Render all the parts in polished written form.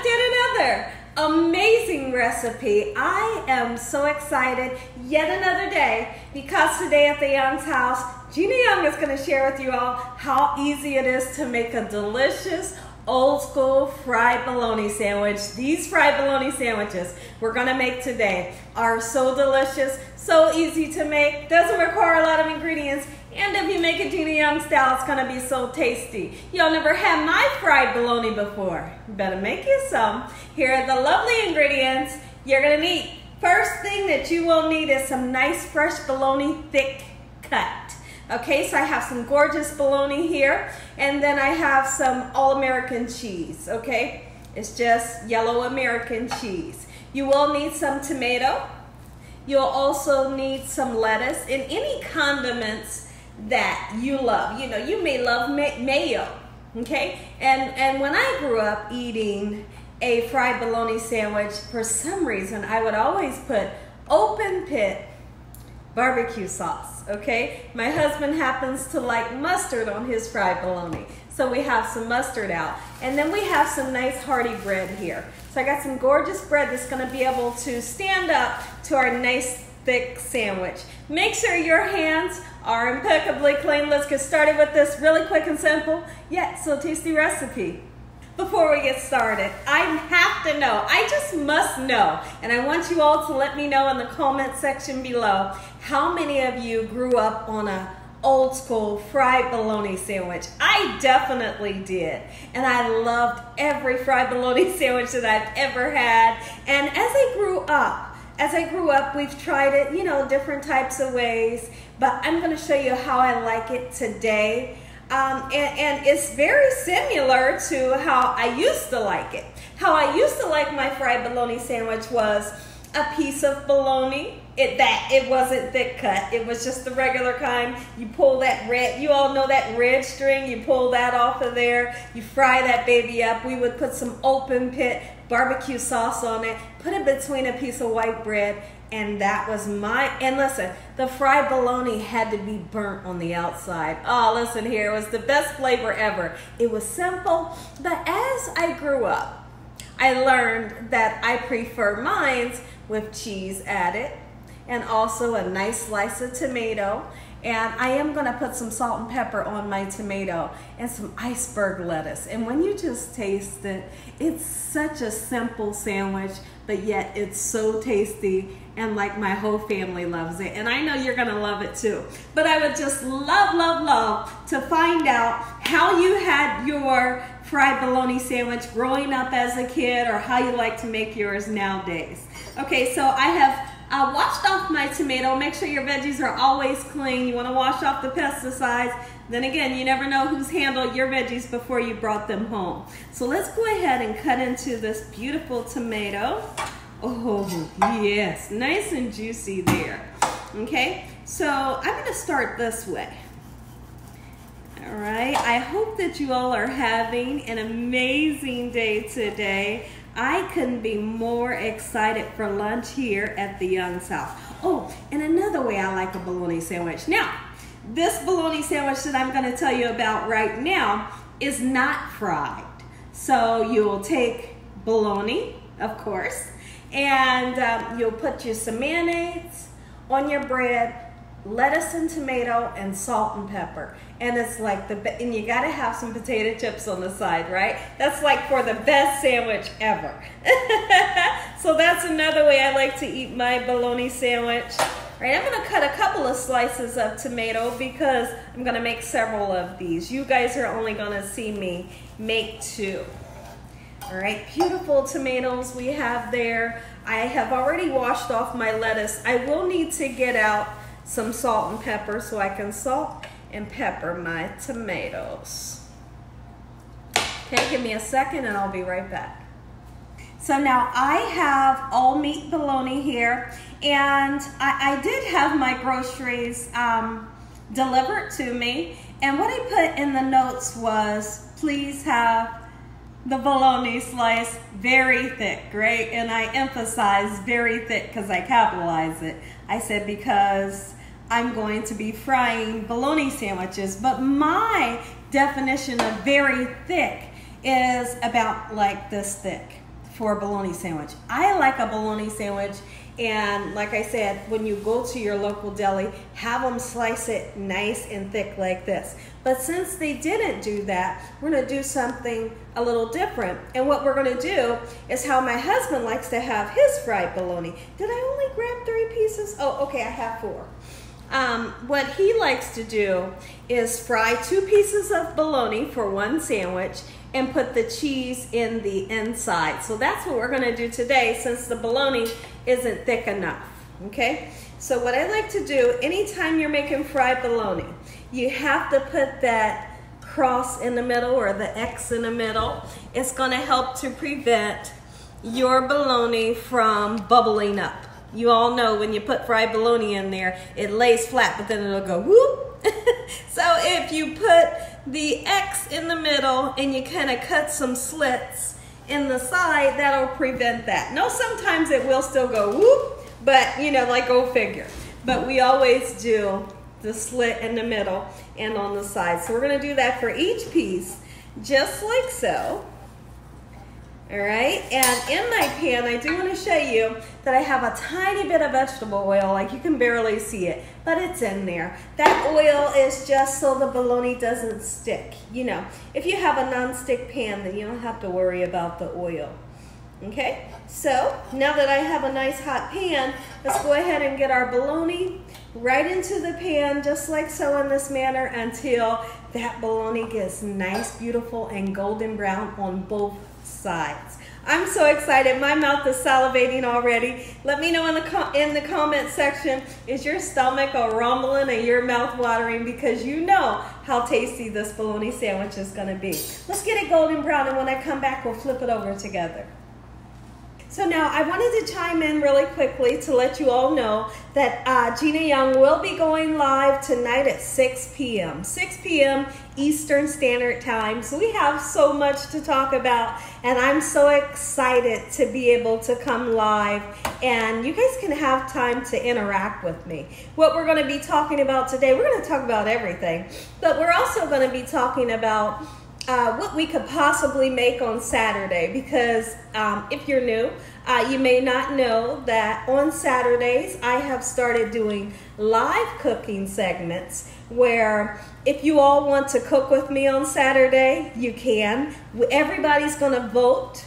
did another amazing recipe. I am so excited yet another day because today at the Young's house, Gina Young is going to share with you all how easy it is to make a delicious old school fried bologna sandwich. These fried bologna sandwiches we're going to make today are so delicious, so easy to make, doesn't require a lot of ingredients, and if you make it Gina Young style, it's going to be so tasty. Y'all never had my fried bologna before. You better make you some. Here are the lovely ingredients you're going to need. First thing that you will need is some nice fresh bologna, thick cut. Okay, so I have some gorgeous bologna here, and then I have some all-American cheese, okay? It's just yellow American cheese. You will need some tomato. You'll also need some lettuce and any condiments that you love. You know, you may love mayo, okay? And when I grew up eating a fried bologna sandwich, for some reason, I would always put open pit barbecue sauce, okay? My husband happens to like mustard on his fried bologna, so we have some mustard out. And then we have some nice hearty bread here. So I got some gorgeous bread that's gonna be able to stand up to our nice thick sandwich. Make sure your hands are impeccably clean. Let's get started with this really quick and simple, yet so tasty recipe. Before we get started, I have to know, I just must know, and I want you all to let me know in the comment section below, how many of you grew up on a old school fried bologna sandwich? I definitely did, and I loved every fried bologna sandwich that I've ever had. And as I grew up, we've tried it, you know, different types of ways, but I'm going to show you how I like it today. And it's very similar to how I used to like it. How I used to like my fried bologna sandwich was a piece of bologna. It wasn't thick cut. It was just the regular kind. You pull that red, you all know that red string, you pull that off of there. You fry that baby up. We would put some open pit barbecue sauce on it, put it between a piece of white bread, and that was and listen, the fried bologna had to be burnt on the outside. Oh, listen here, it was the best flavor ever. It was simple, but as I grew up, I learned that I prefer mine with cheese added and also a nice slice of tomato. And I am gonna put some salt and pepper on my tomato and some iceberg lettuce. And when you just taste it, it's such a simple sandwich, but yet it's so tasty, and like my whole family loves it. And I know you're gonna love it too. But I would just love to find out how you had your fried bologna sandwich growing up as a kid, or how you like to make yours nowadays. Okay, so I have washed off my tomato. Make sure your veggies are always clean. You want to wash off the pesticides. Then again, you never know who's handled your veggies before you brought them home. So let's go ahead and cut into this beautiful tomato. Oh, yes, nice and juicy there. Okay, so I'm going to start this way. All right, I hope that you all are having an amazing day today. I couldn't be more excited for lunch here at the Young's house. Oh, and another way I like a bologna sandwich. Now, this bologna sandwich that I'm going to tell you about right now is not fried. So you'll take bologna, of course, and you'll put your some mayonnaise on your bread, lettuce and tomato, and salt and pepper. And it's like and you gotta have some potato chips on the side, right? That's like for the best sandwich ever. So that's another way I like to eat my bologna sandwich. Right, I'm gonna cut a couple of slices of tomato because I'm gonna make several of these. You guys are only gonna see me make 2. All right, beautiful tomatoes we have there. I have already washed off my lettuce. I will need to get out some salt and pepper so I can salt and pepper my tomatoes. Okay, give me a second and I'll be right back. So now I have all meat bologna here, and I did have my groceries delivered to me, and what I put in the notes was, please have the bologna slice very thick, right? And I emphasize very thick because I capitalize it. I said because I'm going to be frying bologna sandwiches, but my definition of very thick is about like this thick. for a bologna sandwich. I like a bologna sandwich, and like I said, when you go to your local deli, have them slice it nice and thick like this. But since they didn't do that, we're gonna do something a little different. And what we're gonna do is how my husband likes to have his fried bologna. Did I only grab 3 pieces? Oh, okay, I have 4. What he likes to do is fry 2 pieces of bologna for one sandwich and put the cheese in the inside. So that's what we're gonna do today since the bologna isn't thick enough, okay? So what I like to do, anytime you're making fried bologna, you have to put that cross in the middle or the X in the middle. It's gonna help to prevent your bologna from bubbling up. You all know when you put fried bologna in there, it lays flat, but then it'll go whoop. So if you put the X in the middle and you kind of cut some slits in the side, that'll prevent that. No, sometimes it will still go whoop, but you know, like go figure. But we always do the slit in the middle and on the side. So we're gonna do that for each piece, just like so. All right, and in my pan, I do want to show you that I have a tiny bit of vegetable oil, like you can barely see it, but it's in there. That oil is just so the bologna doesn't stick. You know, if you have a non-stick pan, then you don't have to worry about the oil. Okay, so now that I have a nice hot pan, let's go ahead and get our bologna right into the pan, just like so in this manner, until that bologna gets nice, beautiful, and golden brown on both sides. I'm so excited. My mouth is salivating already. Let me know in the comment section, is your stomach a rumbling and your mouth watering, because you know how tasty this bologna sandwich is going to be. Let's get it golden brown, and when I come back, we'll flip it over together. So now I wanted to chime in really quickly to let you all know that Gina Young will be going live tonight at 6 p.m. 6 p.m. Eastern Standard Time. So we have so much to talk about, and I'm so excited to be able to come live, and you guys can have time to interact with me. What we're going to be talking about today, we're going to talk about everything, but we're also going to be talking about what we could possibly make on Saturday, because if you're new, you may not know that on Saturdays I have started doing live cooking segments where if you all want to cook with me on Saturday, you can. Everybody's going to vote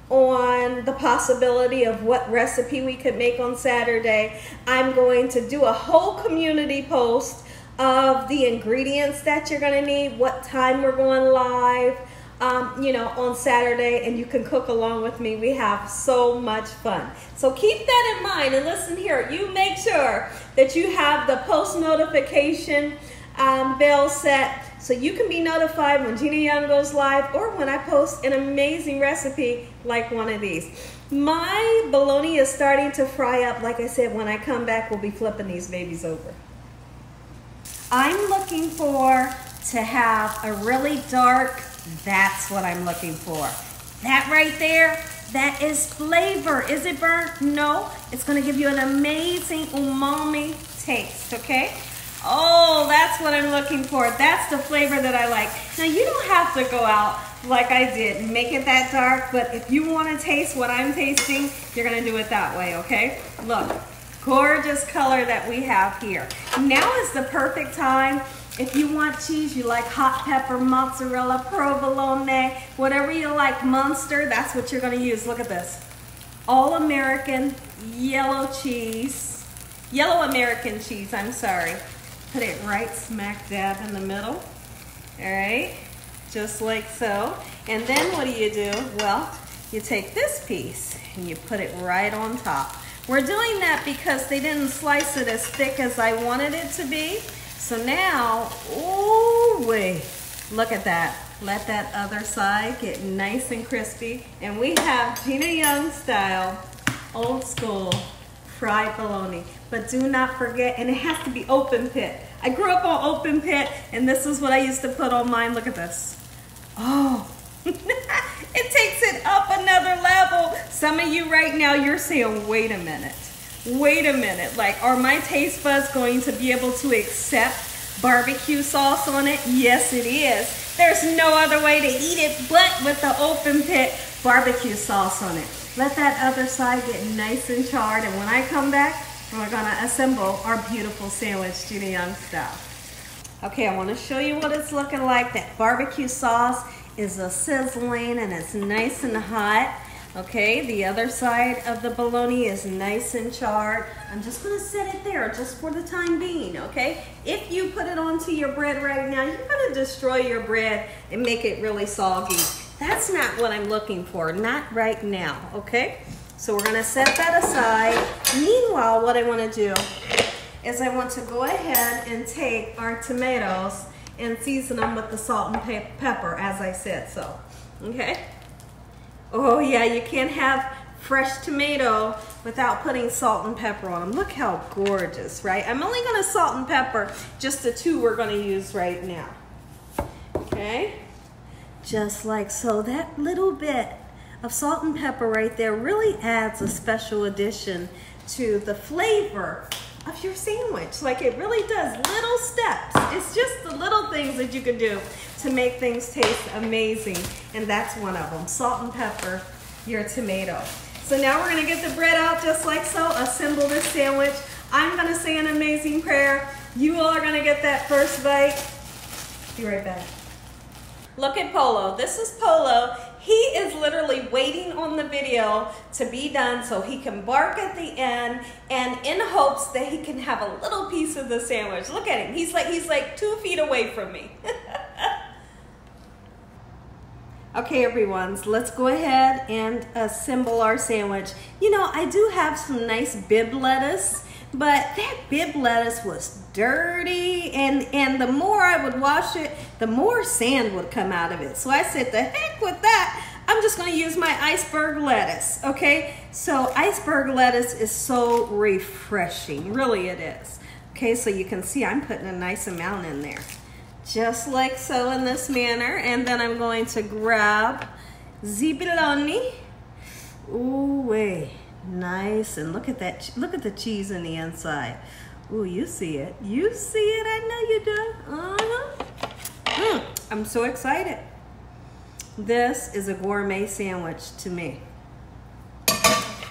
on the possibility of what recipe we could make on Saturday. I'm going to do a whole community post of the ingredients that you're gonna need, what time we're going live, you know, on Saturday, and you can cook along with me. We have so much fun. So keep that in mind, and listen here, you make sure that you have the post notification bell set so you can be notified when Gina Young goes live or when I post an amazing recipe like one of these. My bologna is starting to fry up. Like I said, when I come back, we'll be flipping these babies over. I'm looking for to have a really dark, that's what I'm looking for. That right there, that is flavor. Is it burnt? No. It's going to give you an amazing umami taste, okay? Oh, that's what I'm looking for. That's the flavor that I like. Now, you don't have to go out like I did and make it that dark, but if you want to taste what I'm tasting, you're going to do it that way, okay? Look. Gorgeous color that we have here. Now is the perfect time. If you want cheese, you like hot pepper, mozzarella, provolone, whatever you like, Munster, that's what you're going to use. Look at this. All American yellow cheese. Yellow American cheese, I'm sorry. Put it right smack dab in the middle. All right, just like so. And then what do? Well, you take this piece and you put it right on top. We're doing that because they didn't slice it as thick as I wanted it to be. So now, ooh wait, look at that. Let that other side get nice and crispy. And we have Gina Young style, old school, fried bologna. But do not forget, and it has to be open pit. I grew up on open pit, and this is what I used to put on mine. Look at this. Oh. It takes it up another level. Some of you right now, you're saying, wait a minute. Wait a minute. Like, are my taste buds going to be able to accept barbecue sauce on it? Yes, it is. There's no other way to eat it but with the open pit barbecue sauce on it. Let that other side get nice and charred, and when I come back, we're gonna assemble our beautiful sandwich, Gina Young style. Okay, I wanna show you what it's looking like. That barbecue sauce is a sizzling and it's nice and hot. Okay, the other side of the bologna is nice and charred. I'm just gonna set it there just for the time being, okay? If you put it onto your bread right now, you're gonna destroy your bread and make it really soggy. That's not what I'm looking for, not right now, okay? So we're gonna set that aside. Meanwhile, what I wanna do is I want to go ahead and take our tomatoes and season them with the salt and pepper, as I said so, okay? Oh yeah, you can't have fresh tomato without putting salt and pepper on them. Look how gorgeous, right? I'm only gonna salt and pepper just the two we're gonna use right now. Okay, just like so. That little bit of salt and pepper right there really adds a special addition to the flavor of your sandwich. Like it really does. Little steps. It's just the little things that you can do to make things taste amazing, and that's one of them. Salt and pepper your tomato. So now we're gonna get the bread out just like so, assemble this sandwich. I'm gonna say an amazing prayer. You all are gonna get that first bite. Be right back. Look at Polo. This is Polo. He is literally waiting on the video to be done so he can bark at the end, and in hopes that he can have a little piece of the sandwich. Look at him. He's like 2 feet away from me. Okay, everyone, so let's go ahead and assemble our sandwich. You know, I do have some nice bib lettuce, but that bib lettuce was dirty, and the more I would wash it, the more sand would come out of it. So I said, the heck with that. I'm just gonna use my iceberg lettuce, okay? So iceberg lettuce is so refreshing, really it is. Okay, so you can see I'm putting a nice amount in there. Just like so in this manner, and then I'm going to grab the bologna. Ooh, wait, nice, and look at that, look at the cheese in the inside. Ooh, you see it, I know you do. I'm so excited. This is a gourmet sandwich to me.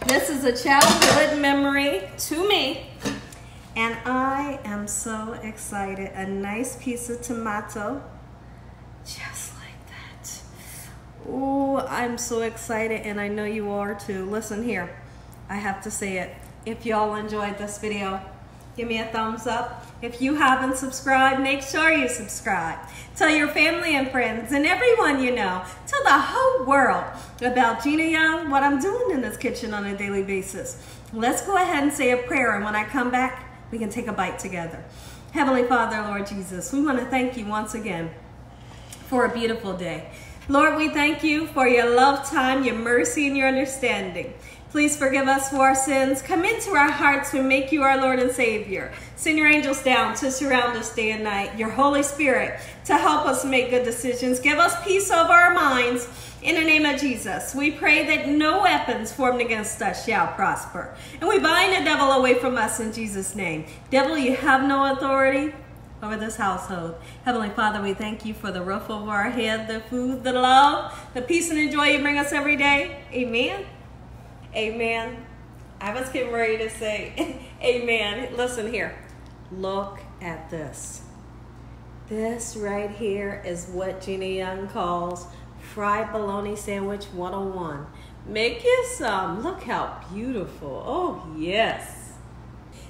This is a childhood memory to me. And I am so excited. A nice piece of tomato, just like that. Oh, I'm so excited, and I know you are too. Listen here, I have to say it. If y'all enjoyed this video, give me a thumbs up. If you haven't subscribed, make sure you subscribe. Tell your family and friends and everyone you know. Tell the whole world about Gina Young, what I'm doing in this kitchen on a daily basis. Let's go ahead and say a prayer, and when I come back, we can take a bite together. Heavenly Father, Lord Jesus, we want to thank you once again for a beautiful day. Lord, we thank you for your love time, your mercy, and your understanding. Please forgive us for our sins. Come into our hearts and make you our Lord and Savior. Send your angels down to surround us day and night. Your Holy Spirit to help us make good decisions. Give us peace over our minds. In the name of Jesus, we pray that no weapons formed against us shall prosper. And we bind the devil away from us in Jesus' name. Devil, you have no authority over this household. Heavenly Father, we thank you for the roof over our head, the food, the love, the peace and the joy you bring us every day. Amen. Amen. I was getting ready to say amen. Listen here. Look at this. This right here is what Gina Young calls fried bologna sandwich 101. Make you some. Look how beautiful. Oh, yes.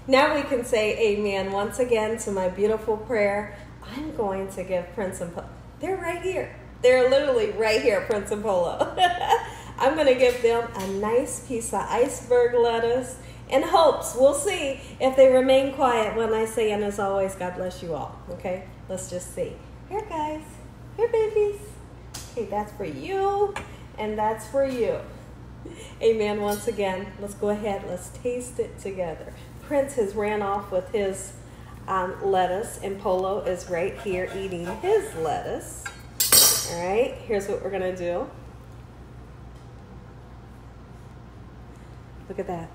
Now we can say amen once again to my beautiful prayer. I'm going to give Prince and Polo. They're right here. They're literally right here, Prince and Polo. I'm going to give them a nice piece of iceberg lettuce in hopes, we'll see if they remain quiet when I say, and as always, God bless you all. Okay, let's just see. Here, guys. Here, babies. Okay, that's for you, and that's for you. Amen once again. Let's go ahead. Let's taste it together. Prince has ran off with his lettuce, and Polo is right here eating his lettuce. All right, here's what we're going to do. Look at that.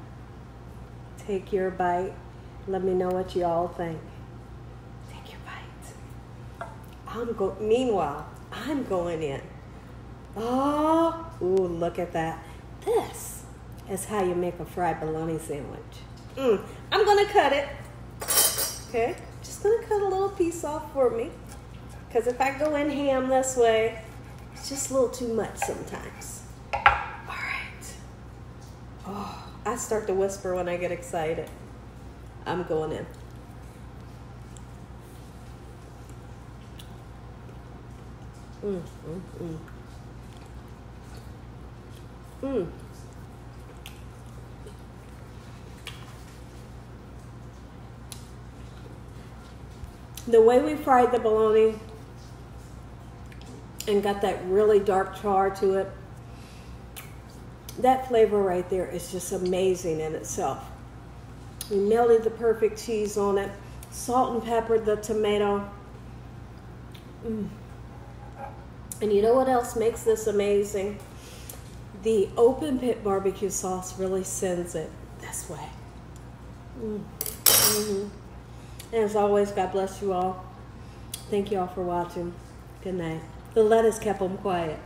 Take your bite. Let me know what you all think. Take your bite. Meanwhile, I'm going in. Oh, Ooh, look at that. This is how you make a fried bologna sandwich. I'm gonna cut it. Okay, just gonna cut a little piece off for me. Because if I go in ham this way, it's just a little too much sometimes. All right. Oh, I start to whisper when I get excited. I'm going in. The way we fried the bologna and got that really dark char to it, that flavor right there is just amazing in itself. We melted the perfect cheese on it, salt and peppered the tomato. And you know what else makes this amazing? The open pit barbecue sauce really sends it this way. And as always, God bless you all. Thank you all for watching. Good night. The lettuce kept them quiet.